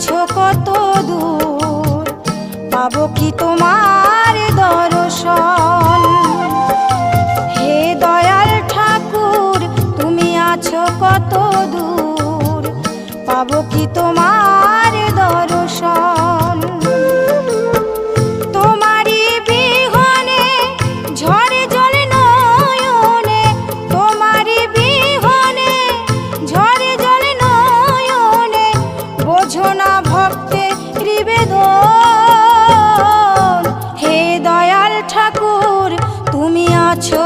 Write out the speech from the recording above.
আছো কত দূর, পাবো কি তোমার দর্শন। হে দয়াল ঠাকুর তুমি আছো কত দূর, পাবো কি তোমার দর্শন। তোমারই বিহনে ঝরে জলে নয়নে, তোমারই বিহনে ঝরে জলে নয়নে, বোঝো না ভক্তের নিবেদন। হে দয়াল ঠাকুর তুমি আছো